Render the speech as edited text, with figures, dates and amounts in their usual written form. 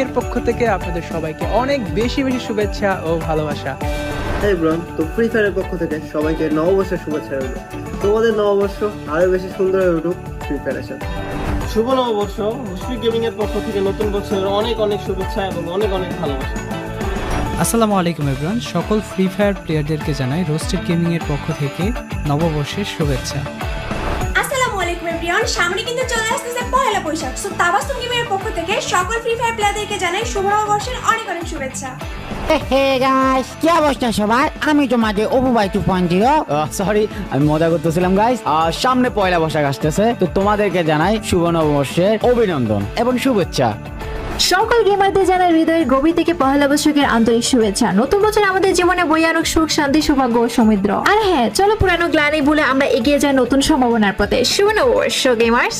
এর পক্ষ থেকে আপনাদের সবাইকে অনেক বেশি বেশি শুভেচ্ছা ও ভালোবাসা। হ্যাঁ ব্রন, তো ফ্রি ফায়ারের পক্ষ থেকে সবাইকে নববর্ষের শুভেচ্ছা রইল। তোমাদের নববর্ষ আরো বেশি সুন্দর হয়ে উঠুক প্রিপারেশন। শুভ নববর্ষ। মুশফিক গেমিং এর পক্ষ থেকে নতুন বছরের অনেক অনেক শুভেচ্ছা এবং অনেক অনেক ভালোবাসা। আসসালামু আলাইকুম এভরিওয়ান, সকল ফ্রি ফায়ার প্লেয়ারদেরকে জানাই রোস্টেড গেমিং এর পক্ষ থেকে নববর্ষের শুভেচ্ছা। আসসালামু আলাইকুম এভরিওয়ান, সামনে কিন্তু চলে আসতেছে পহেলা বৈশাখ। সো তাবাসসুম গেমের পক্ষ থেকে সকল ফ্রি ফায়ার প্লেয়ারদেরকে জানাই শুভ নববর্ষের অনেক অনেক শুভেচ্ছা। হে গাইস, কি অবস্থা সবার? আমি তোমাদের অপু ভাই 2.0। সরি, আমি মজা করতেছিলাম গাইস। সামনে পয়লা বৈশাখ আসতেছে, তো তোমাদেরকে জানাই শুভ নববর্ষের অভিনন্দন এবং শুভেচ্ছা। সকল গেমারদের জানাই হৃদয়ের গভীর থেকে পহেলা বৈশাখের আন্তরিক শুভেচ্ছা। নতুন বছর আমাদের জীবনে বয়ে আনুক সুখ, শান্তি, সৌভাগ্য ও সমৃদ্ধ। আর হ্যাঁ, চলো পুরানো গ্লানি ভুলে আমরা এগিয়ে যাই নতুন সম্ভাবনার পথে। শুভ নববর্ষ গেমার্স।